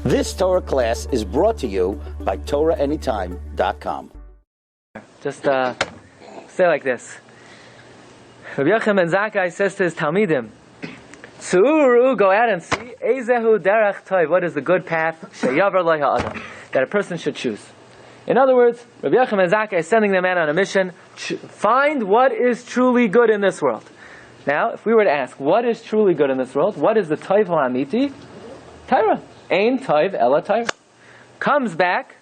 This Torah class is brought to you by TorahAnytime.com. Just say like this. Rabbi Yochanan ben Zakkai says to his Talmidim, Tzuru, go out and see, Ezehu derech tov, what is the good path, sheyavar lo ha'adam, that a person should choose. In other words, Rabbi Yochanan ben Zakkai is sending them out on a mission, find what is truly good in this world. Now, if we were to ask, what is truly good in this world? What is the tov ha'amiti? Torah. Ein tov ela Torah. Comes back,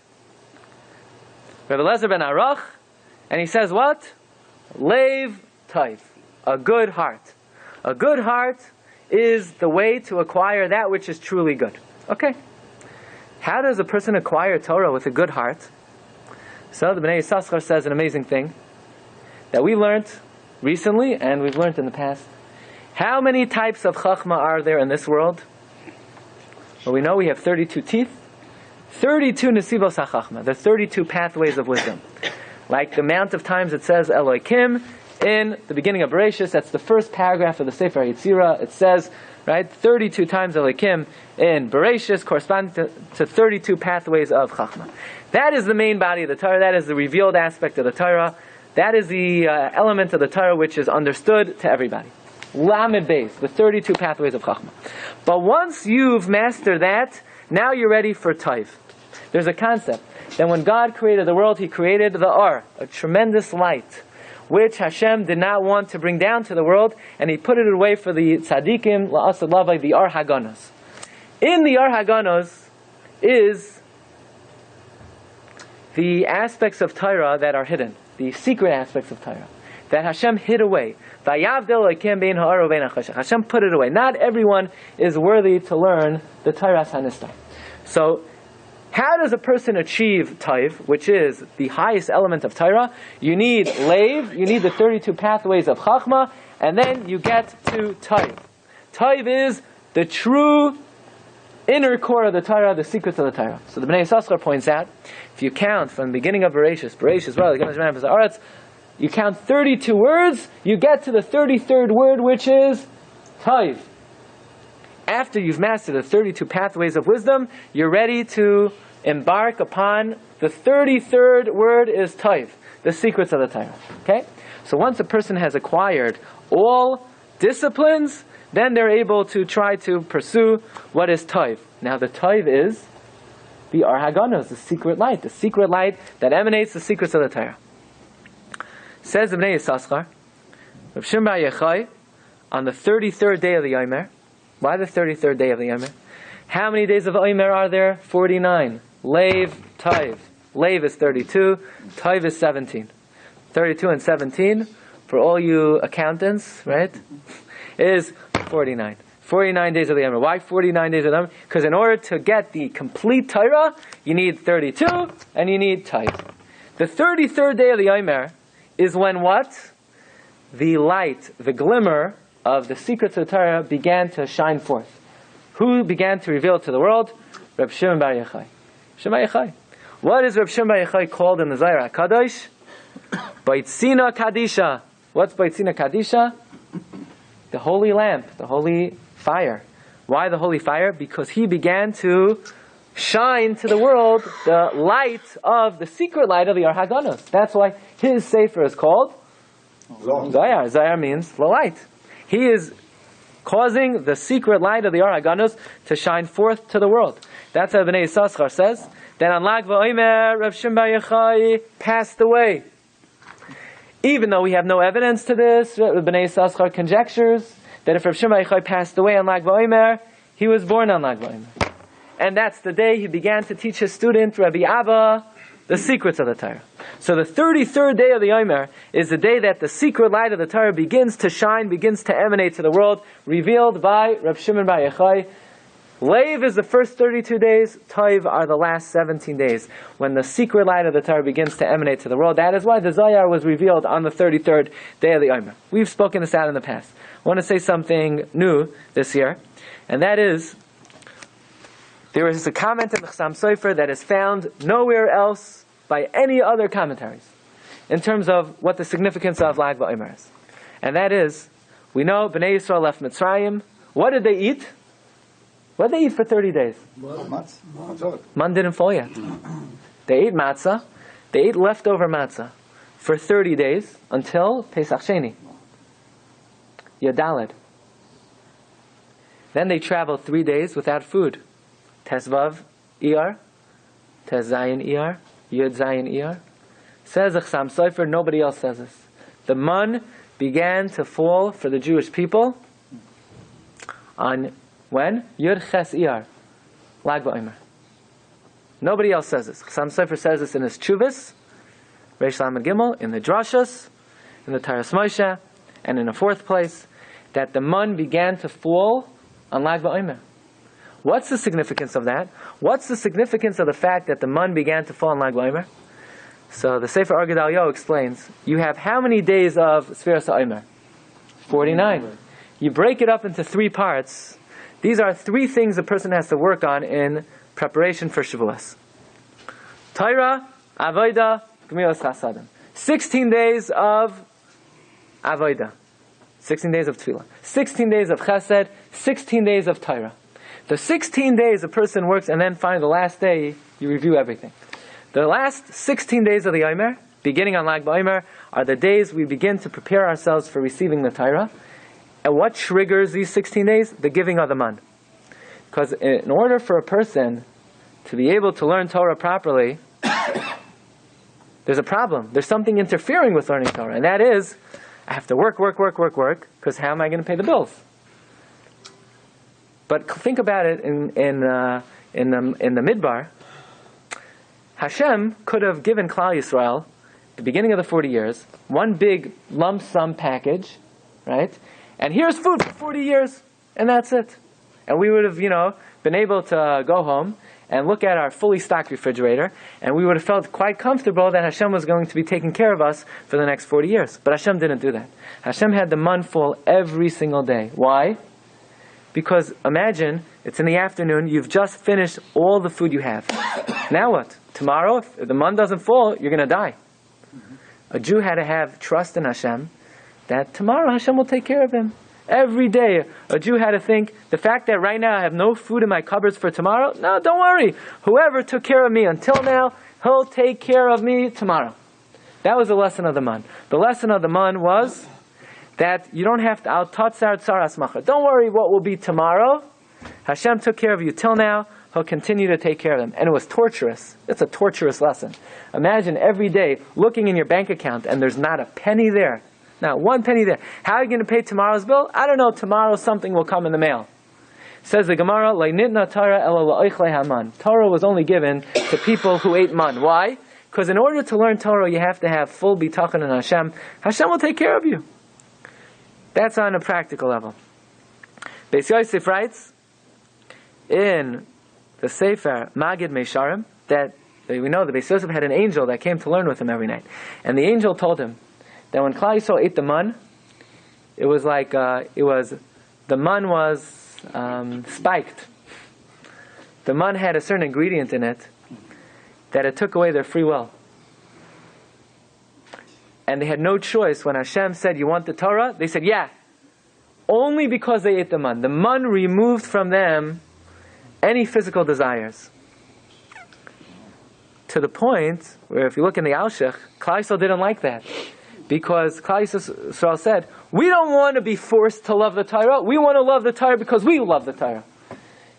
Rabbi Elazar ben Aruch, and he says what? Leiv tov. A good heart. A good heart is the way to acquire that which is truly good. Okay. How does a person acquire Torah with a good heart? So the Bnei Yissaschar says an amazing thing that we learned recently and we've learned in the past. How many types of chachma are there in this world? Well, we know we have 32 teeth. 32 nesivos hachachma. There are 32 pathways of wisdom. Like the amount of times it says Elohim in the beginning of Bereshis, that's the first paragraph of the Sefer Yitzira. It says, right, 32 times Elohim in Bereshis, corresponding to 32 pathways of chachma. That is the main body of the Torah. That is the revealed aspect of the Torah. That is the element of the Torah which is understood to everybody. Lamed Beis, the 32 pathways of chachma. But once you've mastered that, now you're ready for tov. There's a concept that when God created the world, He created the Or, a tremendous light, which Hashem did not want to bring down to the world, and He put it away for the tzaddikim, la'asad lavai, the Or Haganos. In the Or Haganos is the aspects of Torah that are hidden, the secret aspects of Torah, that Hashem hid away. Hashem put it away. Not everyone is worthy to learn the Torah Hanistar. So, how does a person achieve Tov, which is the highest element of Torah? You need Leiv, you need the 32 pathways of Chachma, and then you get to Tov. Tov is the true inner core of the Torah, the secrets of the Torah. So the Bnei Yissaschar points out, if you count from the beginning of Bereshis, you count 32 words, you get to the 33rd word, which is Tov. After you've mastered the 32 pathways of wisdom, you're ready to embark upon the 33rd word is Tov, the secrets of the Torah. Okay? So once a person has acquired all disciplines, then they're able to try to pursue what is Tov. Now the Tov is the Or Haganos, the secret light that emanates the secrets of the Torah. Says the Bnei Yissaschar, Rav Shimon bar Yochai, on the 33rd day of the Omer. Why the 33rd day of the Omer? How many days of Omer are there? 49. Leiv, Tov. Leiv is 32, Tov is 17. 32 and 17, for all you accountants, right, is 49. 49 days of the Omer. Why 49 days of the Omer? Because in order to get the complete Torah, you need 32 and you need Tov. The 33rd day of the Omer is when what? The light, the glimmer of the secrets of the Torah began to shine forth. Who began to reveal it to the world? Reb Shimon bar Yochai. Shimon bar Yochai. What is Reb Shimon bar Yochai called in the Zohar HaKadosh? Baitzina Kadisha. What's Baitzina Kadisha? The holy lamp, the holy fire. Why the holy fire? Because he began to shine to the world the light of the secret light of the Or Haganos. That's why his sefer is called Zohar. Zohar means the light. He is causing the secret light of the Or Haganos to shine forth to the world. That's how Bnei Yissaschar says. Then on Lag BaOmer, Rav Shimon bar Yochai passed away. Even though we have no evidence to this, Bnei Yissaschar conjectures that if Rav Shimon bar Yochai passed away on Lag BaOmer, he was born on Lag BaOmer. And that's the day he began to teach his student, Rabbi Abba, the secrets of the Torah. So the 33rd day of the Omer is the day that the secret light of the Torah begins to shine, begins to emanate to the world, revealed by Rav Shimon bar Yochai. Leiv is the first 32 days, Tov are the last 17 days, when the secret light of the Torah begins to emanate to the world. That is why the Zohar was revealed on the 33rd day of the Omer. We've spoken this out in the past. I want to say something new this year, and that is, there is a comment in the Chassam Sofer that is found nowhere else by any other commentaries in terms of what the significance of Lag BaOmer is. And that is, we know Bnei Yisrael left Mitzrayim. What did they eat? What did they eat for 30 days? Man didn't fall yet. They ate matzah. They ate leftover matzah for 30 days until Pesach Sheni. Yadaled. Then they traveled 3 days without food. Tesvav Iyar, Tes Zayin Iyar, Yud Zayin Iyar. Says the Chassam Sofer, nobody else says this. The man began to fall for the Jewish people on when? Yud Ches Iyar, Lag BaOmer. Nobody else says this. Chassam Sofer says this in his Chuvas, Reish Lamed Gimel, in the Drashas, in the Taras Moshe, and in a fourth place, that the man began to fall on Lag BaOmer. What's the significance of that? What's the significance of the fact that the man began to fall on Lag BaOmer? So the Sefer Or Gedaliah explains, you have how many days of Sfiras HaOmer? 49. You break it up into 3 parts. These are 3 things a person has to work on in preparation for Shavuos. Torah, Avodah, Gemilas Chasadim. 16 days of Avodah. 16 days of Tefillah. 16 days of Chesed. 16 days of Torah. The 16 days a person works, and then finally the last day, you review everything. The last 16 days of the Omer, beginning on Lag BaOmer, are the days we begin to prepare ourselves for receiving the Torah. And what triggers these 16 days? The giving of the man. Because in order for a person to be able to learn Torah properly, there's a problem. There's something interfering with learning Torah. And that is, I have to work, because how am I going to pay the bills? But think about it in the Midbar. Hashem could have given Klal Yisrael, at the beginning of the 40 years, one big lump sum package, right? And here's food for 40 years, and that's it. And we would have, been able to go home and look at our fully stocked refrigerator, and we would have felt quite comfortable that Hashem was going to be taking care of us for the next 40 years. But Hashem didn't do that. Hashem had the man fall every single day. Why? Because imagine, it's in the afternoon, you've just finished all the food you have. Now what? Tomorrow, if the man doesn't fall, you're going to die. A Jew had to have trust in Hashem, that tomorrow Hashem will take care of him. Every day, a Jew had to think, the fact that right now I have no food in my cupboards for tomorrow, no, don't worry. Whoever took care of me until now, he'll take care of me tomorrow. That was the lesson of the man. The lesson of the man was that you don't have to, al tatzar tzaras macha. Don't worry what will be tomorrow. Hashem took care of you till now. He'll continue to take care of them. And it was torturous. It's a torturous lesson. Imagine every day looking in your bank account and there's not a penny there. Not one penny there. How are you going to pay tomorrow's bill? I don't know. Tomorrow something will come in the mail. Says the Gemara, "Leinitna Torah ela la'oichlei haman." Torah was only given to people who ate man. Why? Because in order to learn Torah, you have to have full bitachon in Hashem. Hashem will take care of you. That's on a practical level. Beis Yosef writes in the Sefer Magid Meisharim that we know that Beis Yosef had an angel that came to learn with him every night, and the angel told him that when Klal Yisrael ate the man, it was like the man was spiked. The man had a certain ingredient in it that it took away their free will. And they had no choice. When Hashem said, you want the Torah? They said, yeah. Only because they ate the man. The man removed from them any physical desires. To the point where if you look in the Alshech, Klal Yisrael didn't like that. Because Klal Yisrael said, we don't want to be forced to love the Torah. We want to love the Torah because we love the Torah.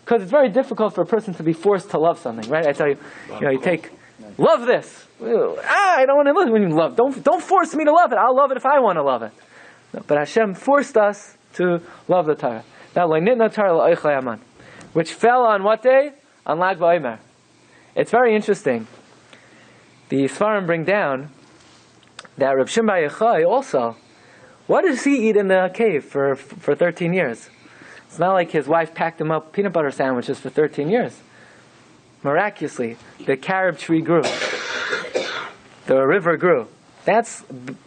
Because it's very difficult for a person to be forced to love something, right? I tell you, you take, love this. I don't want to love it when you love. Don't force me to love it. I'll love it if I want to love it. No, but Hashem forced us to love the Torah. Now, Leinitna Torah la'oichlei haman, which fell on what day? On Lag BaOmer. It's very interesting. The Sfarim bring down that Reb Shimon bar Yochai also, what does he eat in the cave for 13 years? It's not like his wife packed him up peanut butter sandwiches for 13 years. Miraculously, the carob tree grew. The river grew. That's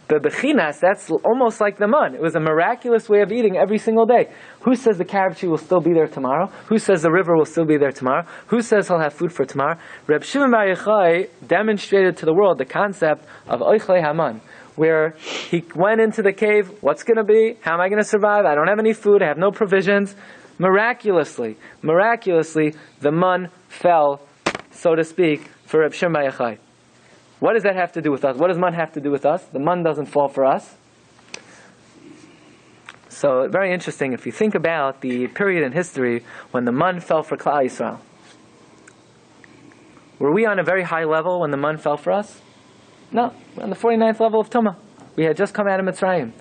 the bechinas, that's almost like the man. It was a miraculous way of eating every single day. Who says the carob tree will still be there tomorrow? Who says the river will still be there tomorrow? Who says he'll have food for tomorrow? Reb Shimon bar Yochai demonstrated to the world the concept of oichlei haman, where he went into the cave, what's going to be? How am I going to survive? I don't have any food, I have no provisions. miraculously, the man fell, so to speak, for Reb Shimon Bar Yochai. What does that have to do with us? What does man have to do with us? The man doesn't fall for us. So, very interesting, if you think about the period in history when the man fell for Klal Yisrael. Were we on a very high level when the man fell for us? No, we're on the 49th level of Tumah. We had just come out of Mitzrayim.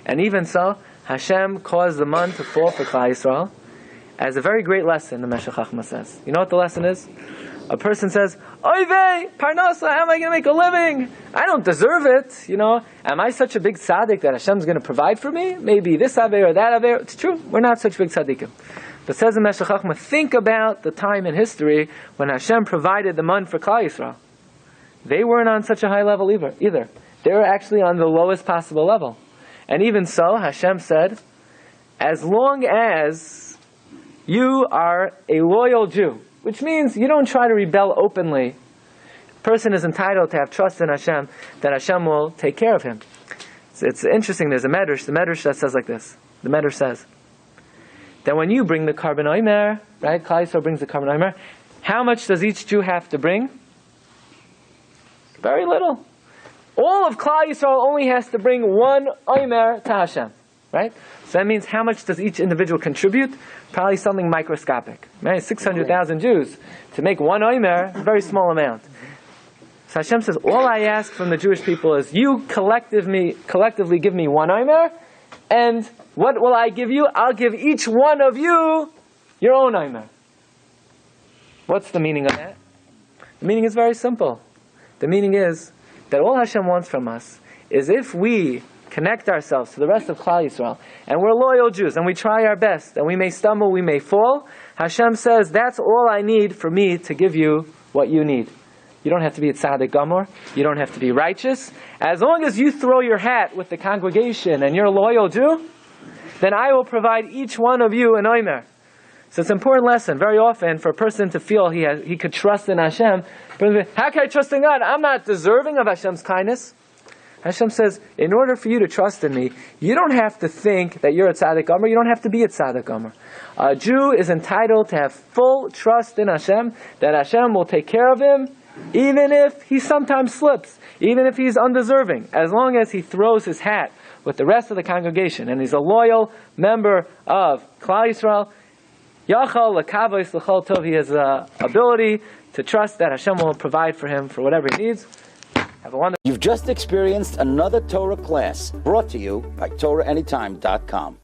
And even so, Hashem caused the man to fall for Klal Yisrael as a very great lesson, the Meshech Chochmah says. You know what the lesson is? A person says, Oy vey, Parnasa, how am I going to make a living? I don't deserve it, Am I such a big tzaddik that Hashem's going to provide for me? Maybe this aver or that aver. It's true, we're not such big tzaddikim. But says the Meshech Chochmah, think about the time in history when Hashem provided the man for Klal Yisrael. They weren't on such a high level either. They were actually on the lowest possible level. And even so, Hashem said, as long as you are a loyal Jew, which means you don't try to rebel openly, a person is entitled to have trust in Hashem, that Hashem will take care of him. It's interesting, there's a medrash, the medrash that says like this. The medrash says that when you bring the carbon Omer, right, Klal Yisrael brings the carbon Omer, how much does each Jew have to bring? Very little. All of Klal Yisrael only has to bring one Omer to Hashem, right? So that means how much does each individual contribute? Probably something microscopic, right? 600,000 Jews. To make one Omer, a very small amount. So Hashem says, all I ask from the Jewish people is, you collectively give me one Omer, and what will I give you? I'll give each one of you your own Omer. What's the meaning of that? The meaning is very simple. The meaning is that all Hashem wants from us is if we connect ourselves to the rest of Klal Yisrael, and we're loyal Jews, and we try our best, and we may stumble, we may fall, Hashem says, that's all I need for me to give you what you need. You don't have to be a tzaddik gamor, you don't have to be righteous. As long as you throw your hat with the congregation and you're a loyal Jew, then I will provide each one of you an Omer. So it's an important lesson. Very often, for a person to feel he could trust in Hashem, how can I trust in God? I'm not deserving of Hashem's kindness. Hashem says, in order for you to trust in me, you don't have to think that you're a tzaddik gomer. You don't have to be a tzaddik gomer. A Jew is entitled to have full trust in Hashem, that Hashem will take care of him, even if he sometimes slips, even if he's undeserving, as long as he throws his hat with the rest of the congregation, and he's a loyal member of Klal Yisrael. Yachal l'kavos l'chol tov. He has the ability to trust that Hashem will provide for him for whatever he needs. Have a wonderful. You've just experienced another Torah class brought to you by TorahAnytime.com.